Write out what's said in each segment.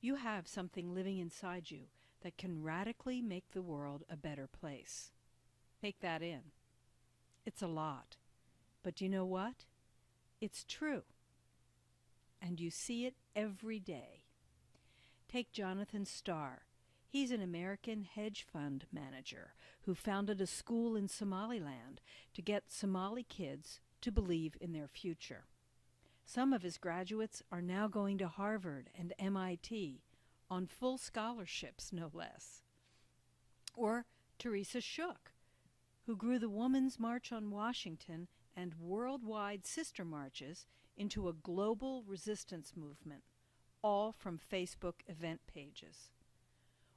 You have something living inside you that can radically make the world a better place. Take that in. It's a lot. But do you know what? It's true. And you see it every day. Take Jonathan Starr. He's an American hedge fund manager who founded a school in Somaliland to get Somali kids to believe in their future. Some of his graduates are now going to Harvard and MIT on full scholarships, no less. Or Teresa Shook, who grew the Women's March on Washington and worldwide sister marches into a global resistance movement, all from Facebook event pages.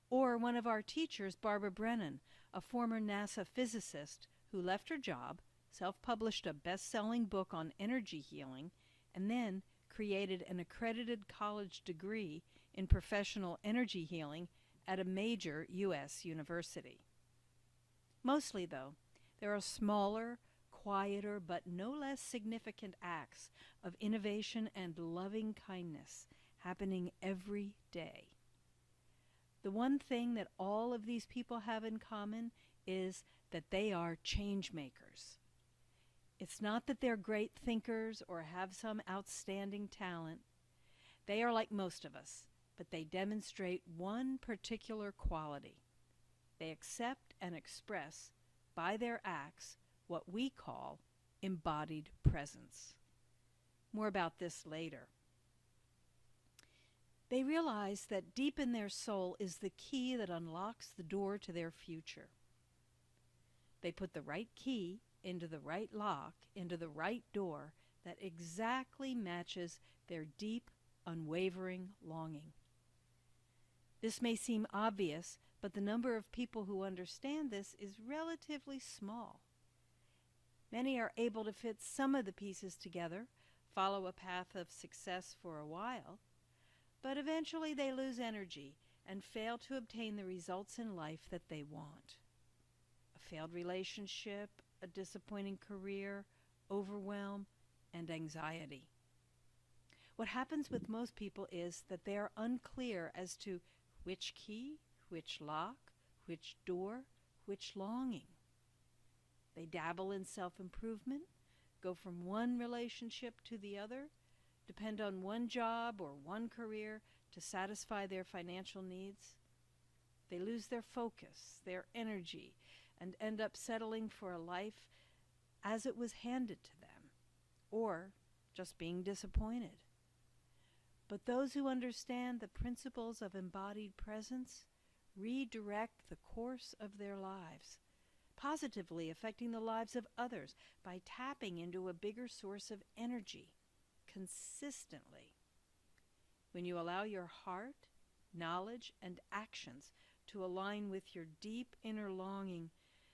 Or one of our teachers, Barbara Brennan, a former NASA physicist who left her job, self-published a best-selling book on energy healing, and then created an accredited college degree in professional energy healing at a major U.S. university. Mostly, though, there are smaller, quieter, but no less significant acts of innovation and loving kindness happening every day. The one thing that all of these people have in common is that they are change makers. It's not that they're great thinkers or have some outstanding talent. They are like most of us, but they demonstrate one particular quality. They accept and express by their acts what we call embodied presence. More about this later. They realize that deep in their soul is the key that unlocks the door to their future. They put the right key into the right lock, into the right door that exactly matches their deep, unwavering longing. This may seem obvious, but the number of people who understand this is relatively small. Many are able to fit some of the pieces together, follow a path of success for a while, but eventually they lose energy and fail to obtain the results in life that they want. A failed relationship, a disappointing career, overwhelm, and anxiety. What happens with most people is that they are unclear as to which key, which lock, which door, which longing. They dabble in self-improvement, go from one relationship to the other, depend on one job or one career to satisfy their financial needs. They lose their focus, their energy, and end up settling for a life as it was handed to them, or just being disappointed. But those who understand the principles of embodied presence redirect the course of their lives, positively affecting the lives of others by tapping into a bigger source of energy consistently. When you allow your heart, knowledge, and actions to align with your deep inner longing,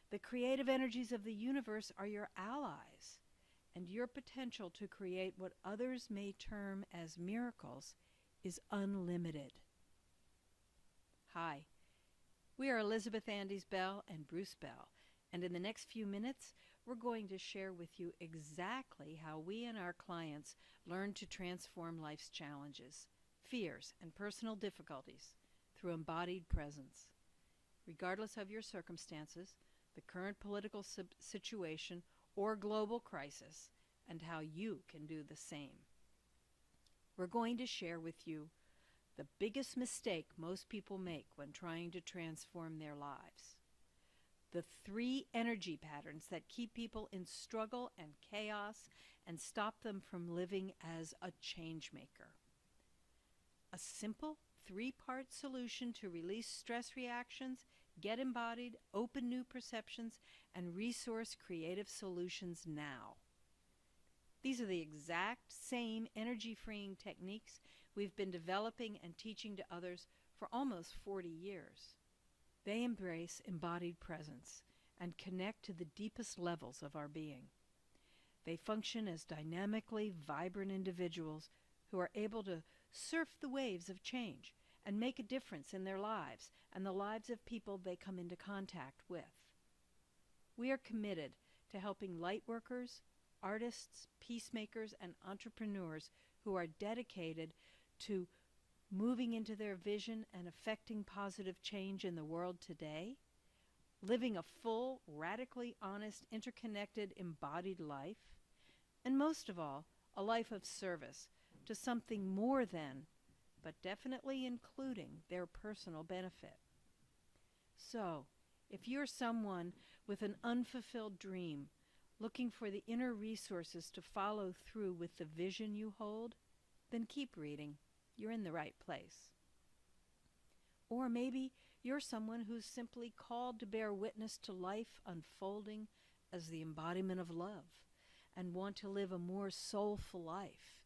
the creative energies of the universe are your allies, and your potential to create what others may term as miracles is unlimited. Hi, we are Elizabeth Andes Bell and Bruce Bell, and in the next few minutes, we're going to share with you exactly how we and our clients learn to transform life's challenges, fears, and personal difficulties through embodied presence. Regardless of your circumstances, the current political situation, or global crisis, and how you can do the same. We're going to share with you the biggest mistake most people make when trying to transform their lives. The 3 energy patterns that keep people in struggle and chaos and stop them from living as a change maker. A simple 3-part solution to release stress reactions, get embodied, open new perceptions, and resource creative solutions now. These are the exact same energy-freeing techniques we've been developing and teaching to others for almost 40 years. They embrace embodied presence and connect to the deepest levels of our being. They function as dynamically vibrant individuals who are able to surf the waves of change and make a difference in their lives and the lives of people they come into contact with. We are committed to helping lightworkers, artists, peacemakers, and entrepreneurs who are dedicated to moving into their vision and affecting positive change in the world today, living a full, radically honest, interconnected, embodied life, and most of all, a life of service to something more than, but definitely including, their personal benefit. So, if you're someone with an unfulfilled dream, looking for the inner resources to follow through with the vision you hold, then keep reading. You're in the right place. Or maybe you're someone who's simply called to bear witness to life unfolding as the embodiment of love and want to live a more soulful life.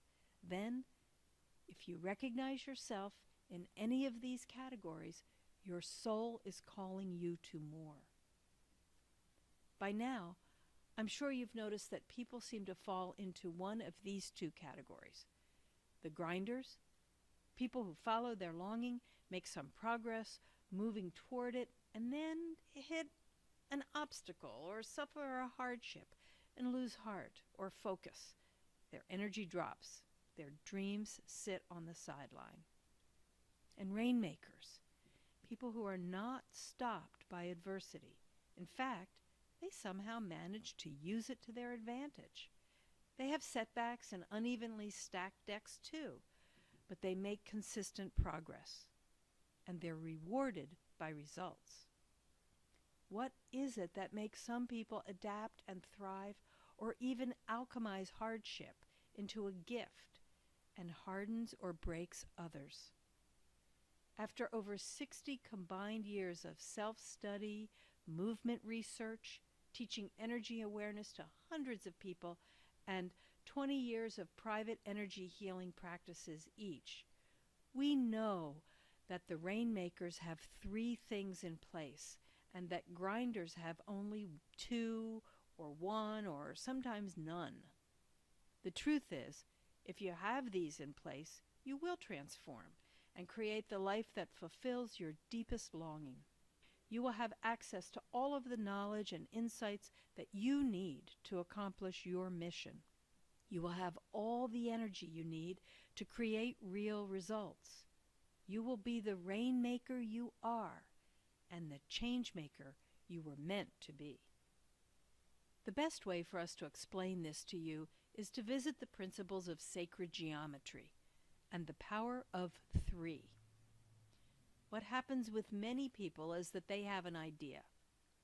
Then, if you recognize yourself in any of these categories, your soul is calling you to more. By now, I'm sure you've noticed that people seem to fall into one of these two categories. The grinders, people who follow their longing, make some progress, moving toward it, and then hit an obstacle or suffer a hardship and lose heart or focus. Their energy drops. Their dreams sit on the sideline. And rainmakers, people who are not stopped by adversity. In fact, they somehow manage to use it to their advantage. They have setbacks and unevenly stacked decks too, but they make consistent progress, and they're rewarded by results. What is it that makes some people adapt and thrive, or even alchemize hardship into a gift, and hardens or breaks others? After over 60 combined years of self-study, movement research, teaching energy awareness to hundreds of people, and 20 years of private energy healing practices each, we know that the rainmakers have 3 things in place, and that grinders have only 2 or 1 or sometimes none. The truth is, if you have these in place, you will transform and create the life that fulfills your deepest longing. You will have access to all of the knowledge and insights that you need to accomplish your mission. You will have all the energy you need to create real results. You will be the rainmaker you are and the change maker you were meant to be. The best way for us to explain this to you is to visit the principles of sacred geometry and the power of 3. What happens with many people is that they have an idea,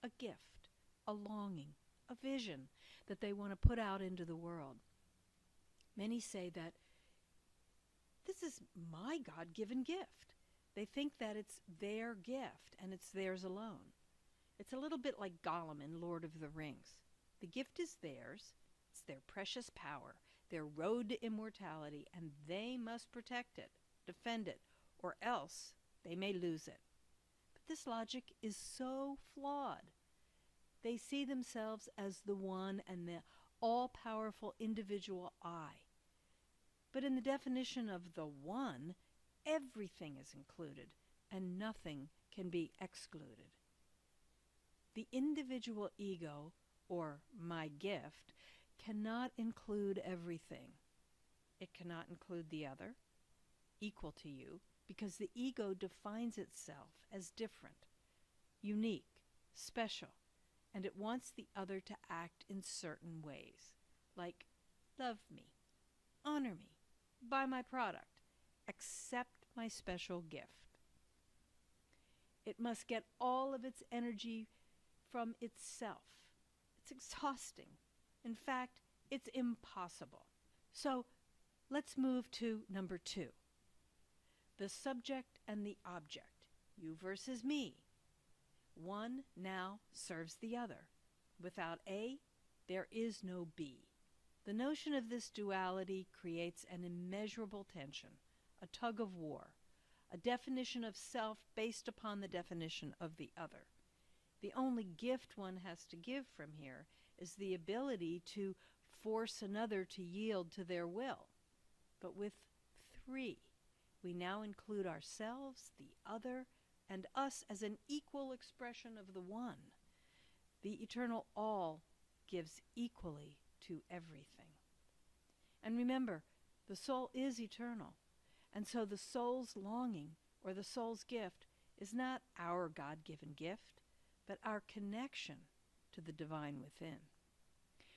a gift, a longing, a vision that they want to put out into the world. Many say that this is my God-given gift. They think that it's their gift and it's theirs alone. It's a little bit like Gollum in Lord of the Rings. The gift is theirs, it's their precious power, their road to immortality, and they must protect it, defend it, or else they may lose it. But this logic is so flawed. They see themselves as the one and the all-powerful individual I. But in the definition of the one, everything is included and nothing can be excluded. The individual ego, or my gift, cannot include everything. It cannot include the other, equal to you, because the ego defines itself as different, unique, special, and it wants the other to act in certain ways, like love me, honor me, buy my product, accept my special gift. It must get all of its energy from itself. It's exhausting. In fact, it's impossible. So let's move to number 2. The subject and the object, you versus me. One now serves the other. Without A, there is no B. The notion of this duality creates an immeasurable tension, a tug of war, a definition of self based upon the definition of the other. The only gift one has to give from here is the ability to force another to yield to their will. But with 3, we now include ourselves, the other, and us as an equal expression of the one. The eternal all gives equally to everything. And remember, the soul is eternal, And so the soul's longing, or the soul's gift, is not our God-given gift, but our connection to the divine within.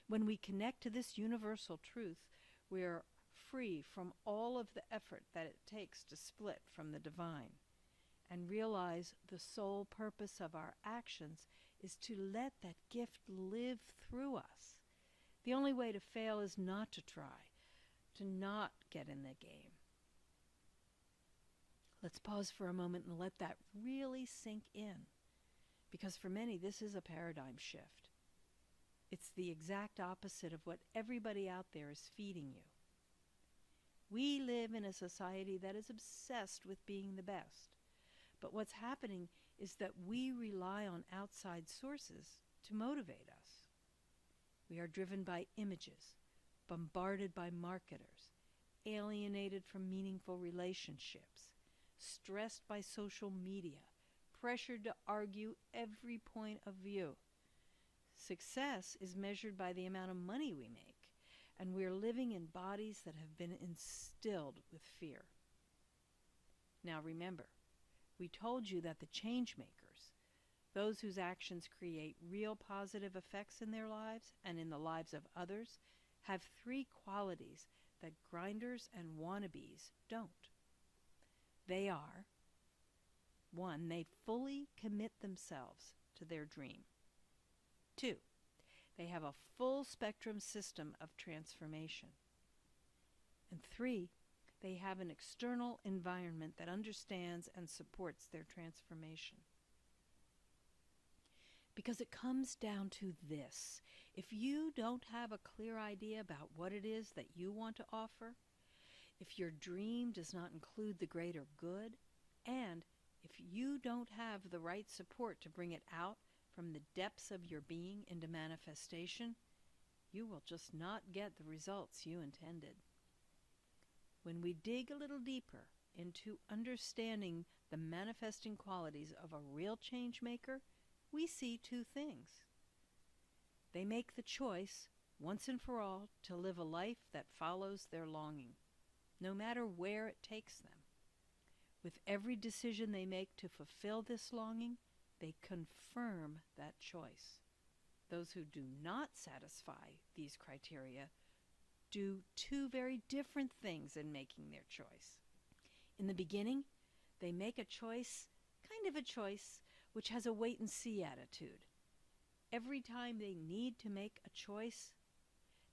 When we connect to this universal truth, we are free from all of the effort that it takes to split from the divine, and realize the sole purpose of our actions is to let that gift live through us. The only way to fail is not to try, to not get in the game. Let's pause for a moment and let that really sink in, because for many this is a paradigm shift. It's the exact opposite of what everybody out there is feeding you. We live in a society that is obsessed with being the best. But what's happening is that we rely on outside sources to motivate us. We are driven by images, bombarded by marketers, alienated from meaningful relationships, stressed by social media, pressured to argue every point of view. Success is measured by the amount of money we make, and we're living in bodies that have been instilled with fear. Now remember, we told you that the change makers, those whose actions create real positive effects in their lives and in the lives of others, have three qualities that grinders and wannabes don't. They are: 1, they fully commit themselves to their dream. 2, they have a full spectrum system of transformation. And 3, they have an external environment that understands and supports their transformation. Because it comes down to this: if you don't have a clear idea about what it is that you want to offer, if your dream does not include the greater good, and if you don't have the right support to bring it out from the depths of your being into manifestation, you will just not get the results you intended. When we dig a little deeper into understanding the manifesting qualities of a real change maker, we see 2 things. They make the choice, once and for all, to live a life that follows their longing, no matter where it takes them. With every decision they make to fulfill this longing, they confirm that choice. Those who do not satisfy these criteria do 2 very different things in making their choice. In the beginning, they make a choice, kind of a choice, which has a wait-and-see attitude. Every time they need to make a choice,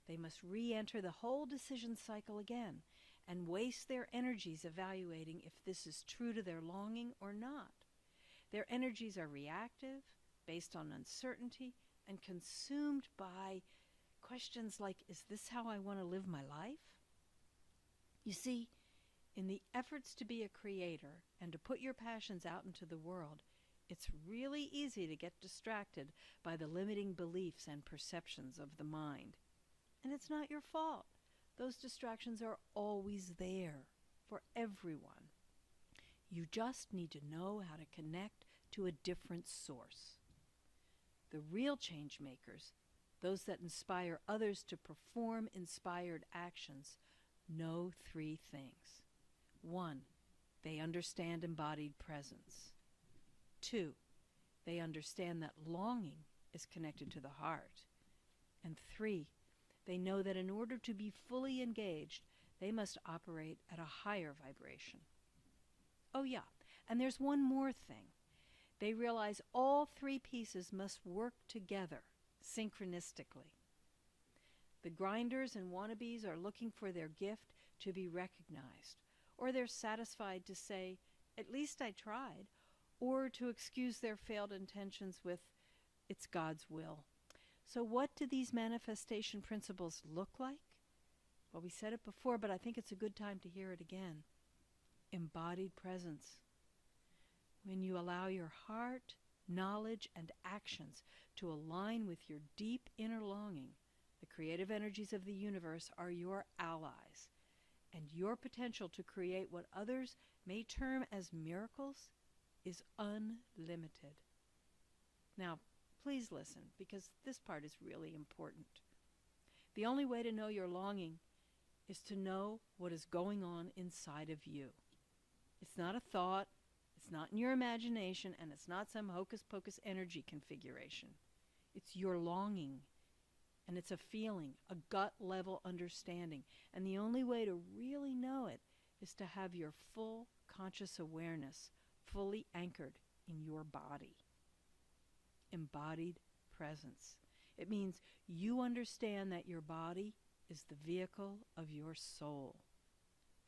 they must re-enter the whole decision cycle again and waste their energies evaluating if this is true to their longing or not. Their energies are reactive, based on uncertainty, and consumed by questions like, is this how I want to live my life? You see, in the efforts to be a creator and to put your passions out into the world, it's really easy to get distracted by the limiting beliefs and perceptions of the mind. And it's not your fault. Those distractions are always there for everyone. You just need to know how to connect to a different source. The real change makers, those that inspire others to perform inspired actions, know 3 things. 1, they understand embodied presence. 2, they understand that longing is connected to the heart. And 3, they know that in order to be fully engaged, they must operate at a higher vibration. Oh yeah, and there's one more thing. They realize all 3 pieces must work together synchronistically. The grinders and wannabes are looking for their gift to be recognized, or they're satisfied to say, at least I tried, or to excuse their failed intentions with, it's God's will. So what do these manifestation principles look like? Well, we said it before, but I think it's a good time to hear it again. Embodied presence. When you allow your heart, knowledge, and actions to align with your deep inner longing, the creative energies of the universe are your allies, and your potential to create what others may term as miracles is unlimited. Now, please listen, because this part is really important. The only way to know your longing is to know what is going on inside of you. It's not a thought, it's not in your imagination, and it's not some hocus pocus energy configuration. It's your longing, and it's a feeling, a gut level understanding. And the only way to really know it is to have your full conscious awareness fully anchored in your body. Embodied presence. It means you understand that your body is the vehicle of your soul.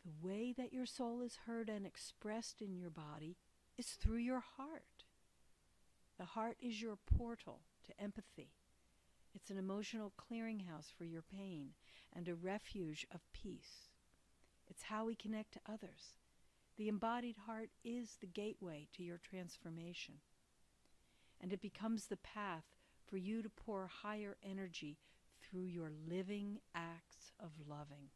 The way that your soul is heard and expressed in your body is through your heart. The heart is your portal to empathy. It's an emotional clearinghouse for your pain and a refuge of peace. It's how we connect to others. The embodied heart is the gateway to your transformation. And it becomes the path for you to pour higher energy through your living acts of loving.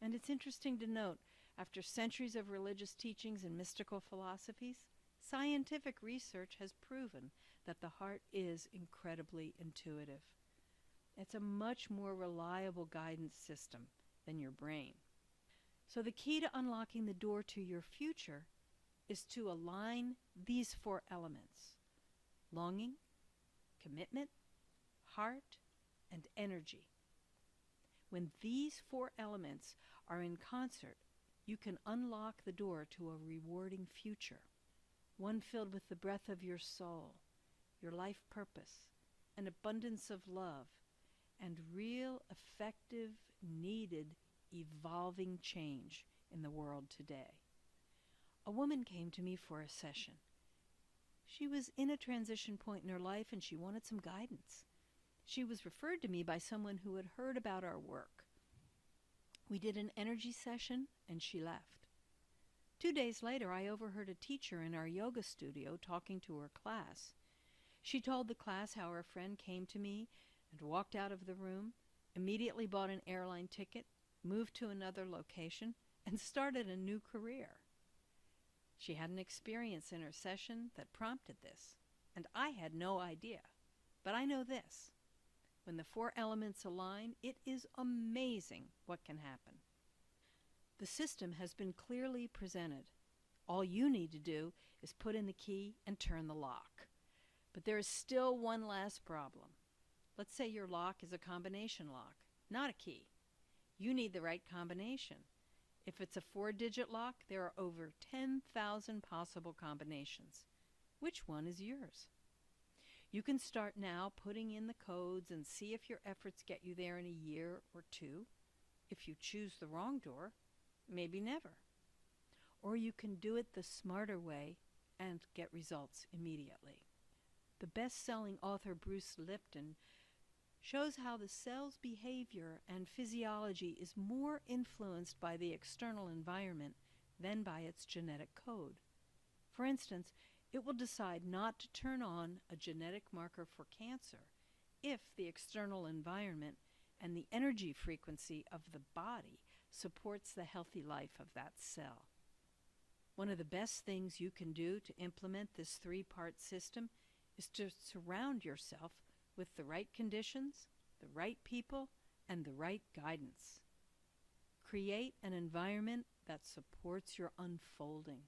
And it's interesting to note, after centuries of religious teachings and mystical philosophies, scientific research has proven that the heart is incredibly intuitive. It's a much more reliable guidance system than your brain. So the key to unlocking the door to your future is to align these 4 elements: longing, commitment, heart, and energy. When these 4 elements are in concert, you can unlock the door to a rewarding future, one filled with the breath of your soul, your life purpose, an abundance of love, and real, effective, needed, evolving change in the world today. A woman came to me for a session. She was in a transition point in her life and she wanted some guidance. She was referred to me by someone who had heard about our work. We did an energy session and she left. 2 days later, I overheard a teacher in our yoga studio talking to her class. She told the class how her friend came to me and walked out of the room, immediately bought an airline ticket, moved to another location, and started a new career. She had an experience in her session that prompted this, and I had no idea. But I know this: when the 4 elements align, it is amazing what can happen. The system has been clearly presented. All you need to do is put in the key and turn the lock. But there is still one last problem. Let's say your lock is a combination lock, not a key. You need the right combination. If it's a 4-digit lock, there are over 10,000 possible combinations. Which one is yours? You can start now putting in the codes and see if your efforts get you there in a year or 2. If you choose the wrong door, maybe never. Or you can do it the smarter way and get results immediately. The best-selling author Bruce Lipton shows how the cell's behavior and physiology is more influenced by the external environment than by its genetic code. For instance, it will decide not to turn on a genetic marker for cancer if the external environment and the energy frequency of the body supports the healthy life of that cell. One of the best things you can do to implement this 3-part system is to surround yourself with the right conditions, the right people, and the right guidance. Create an environment that supports your unfolding.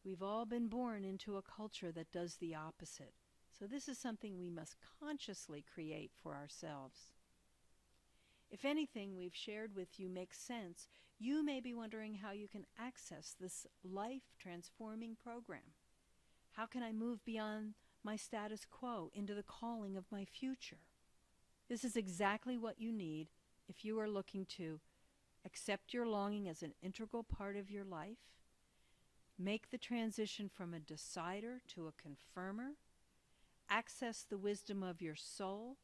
We've all been born into a culture that does the opposite, so this is something we must consciously create for ourselves. If anything we've shared with you makes sense, you may be wondering how you can access this life-transforming program. How can I move beyond my status quo into the calling of my future? This is exactly what you need if you are looking to accept your longing as an integral part of your life, make the transition from a decider to a confirmer, access the wisdom of your soul,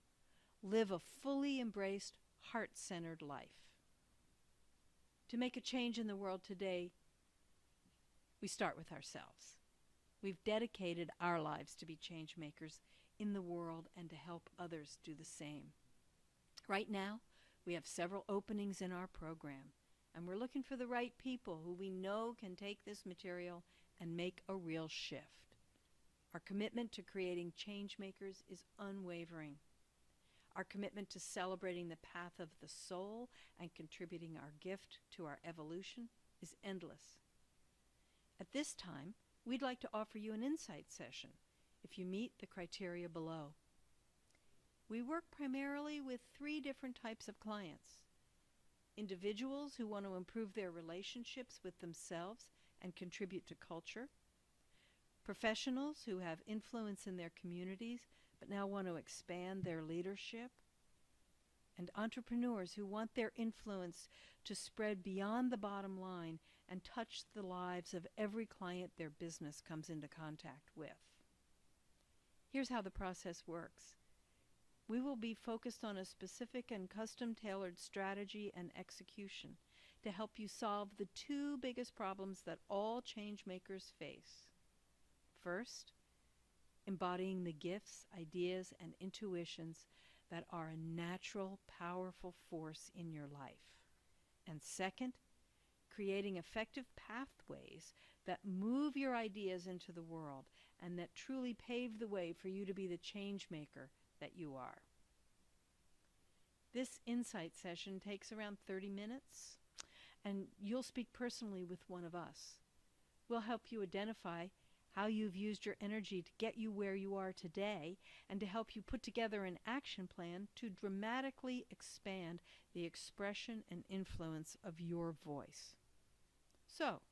live a fully embraced, heart-centered life. To make a change in the world today, we start with ourselves. We've dedicated our lives to be change makers in the world and to help others do the same. Right now, we have several openings in our program, and we're looking for the right people who we know can take this material and make a real shift. Our commitment to creating change makers is unwavering. Our commitment to celebrating the path of the soul and contributing our gift to our evolution is endless. At this time, we'd like to offer you an insight session if you meet the criteria below. We work primarily with 3 different types of clients: individuals who want to improve their relationships with themselves and contribute to culture, professionals who have influence in their communities but now want to expand their leadership, and entrepreneurs who want their influence to spread beyond the bottom line and touch the lives of every client their business comes into contact with. Here's how the process works. We will be focused on a specific and custom-tailored strategy and execution to help you solve the 2 biggest problems that all change makers face. First, embodying the gifts, ideas, and intuitions that are a natural, powerful force in your life. And second, creating effective pathways that move your ideas into the world and that truly pave the way for you to be the change maker that you are. This insight session takes around 30 minutes, and you'll speak personally with one of us. We'll help you identify how you've used your energy to get you where you are today, and to help you put together an action plan to dramatically expand the expression and influence of your voice. So,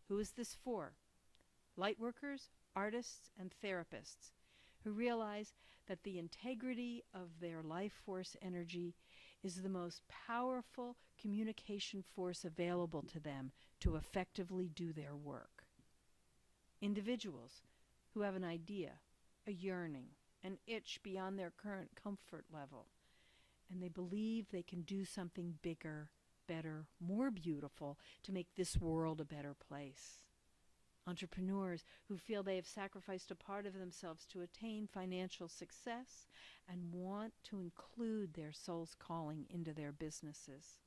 who is this for? Lightworkers, artists, and therapists who realize that the integrity of their life force energy is the most powerful communication force available to them to effectively do their work. Individuals who have an idea, a yearning, an itch beyond their current comfort level, and they believe they can do something bigger, better, more beautiful to make this world a better place. Entrepreneurs who feel they have sacrificed a part of themselves to attain financial success and want to include their soul's calling into their businesses.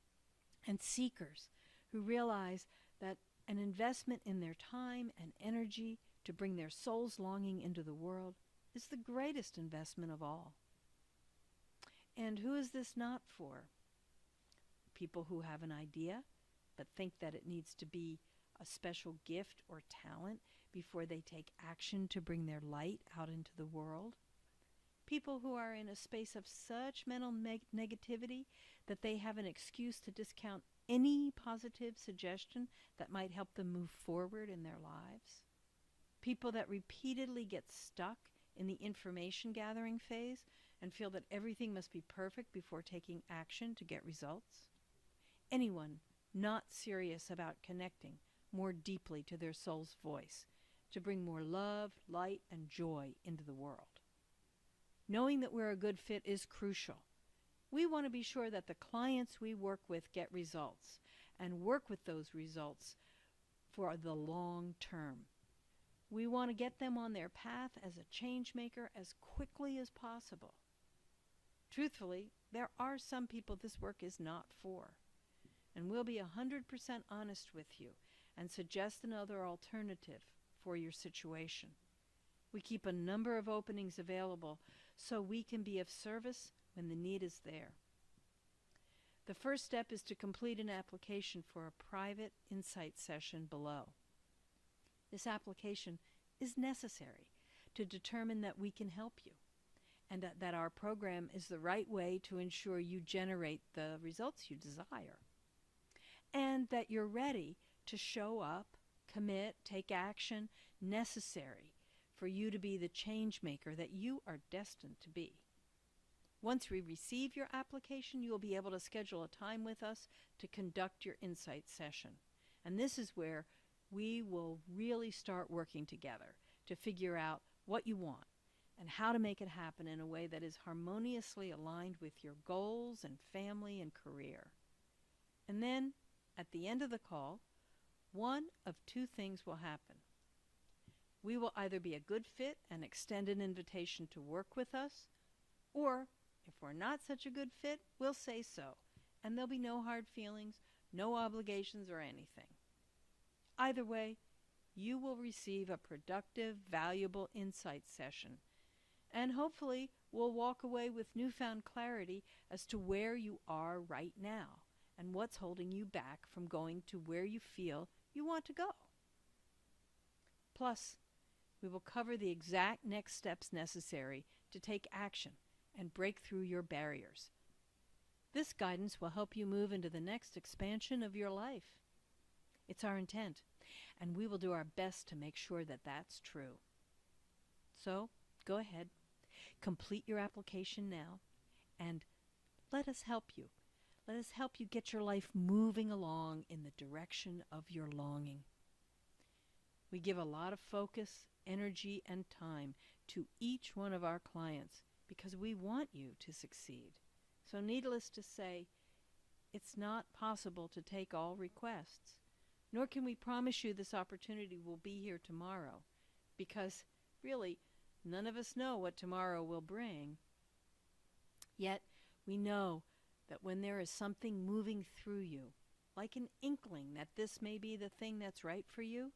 And seekers who realize that an investment in their time and energy to bring their soul's longing into the world is the greatest investment of all. And who is this not for? People who have an idea but think that it needs to be a special gift or talent before they take action to bring their light out into the world. People who are in a space of such mental negativity that they have an excuse to discount any positive suggestion that might help them move forward in their lives. People that repeatedly get stuck in the information gathering phase and feel that everything must be perfect before taking action to get results. Anyone not serious about connecting more deeply to their soul's voice to bring more love, light, and joy into the world. Knowing that we're a good fit is crucial. We want to be sure that the clients we work with get results and work with those results for the long term. We want to get them on their path as a change maker as quickly as possible. Truthfully, there are some people this work is not for, and we'll be 100% honest with you and suggest another alternative for your situation. We keep a number of openings available so we can be of service when the need is there. The first step is to complete an application for a private insight session below. This application is necessary to determine that we can help you and that our program is the right way to ensure you generate the results you desire, and that you're ready to show up, commit, take action necessary for you to be the change maker that you are destined to be. Once we receive your application, you'll be able to schedule a time with us to conduct your insight session. And this is where we will really start working together to figure out what you want and how to make it happen in a way that is harmoniously aligned with your goals and family and career. And then, at the end of the call, one of 2 things will happen. We will either be a good fit and extend an invitation to work with us, or if we're not such a good fit, we'll say so, and there'll be no hard feelings, no obligations or anything. Either way, you will receive a productive, valuable insight session, And hopefully, we'll walk away with newfound clarity as to where you are right now and what's holding you back from going to where you feel you want to go. Plus, we will cover the exact next steps necessary to take action and break through your barriers. This guidance will help you move into the next expansion of your life. It's our intent, and we will do our best to make sure that that's true. So, go ahead, complete your application now, and let us help you. Let us help you get your life moving along in the direction of your longing. We give a lot of focus, energy, and time to each one of our clients because we want you to succeed. So needless to say, it's not possible to take all requests, nor can we promise you this opportunity will be here tomorrow, because really, none of us know what tomorrow will bring. Yet, we know that when there is something moving through you, like an inkling that this may be the thing that's right for you,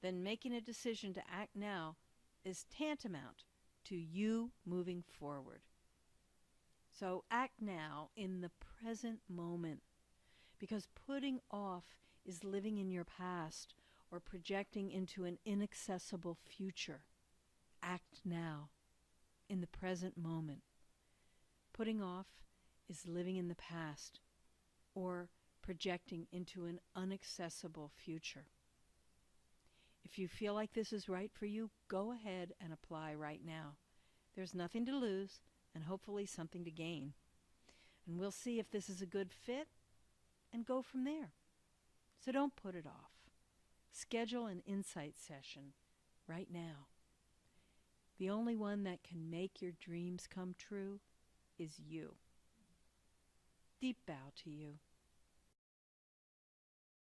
then making a decision to act now is tantamount to you moving forward. So act now in the present moment, because putting off is living in your past or projecting into an inaccessible future. Act now, in the present moment. Putting off is living in the past or projecting into an inaccessible future. If you feel like this is right for you, go ahead and apply right now. There's nothing to lose and hopefully something to gain. And we'll see if this is a good fit and go from there. So don't put it off. Schedule an insight session right now. The only one that can make your dreams come true is you. Deep bow to you.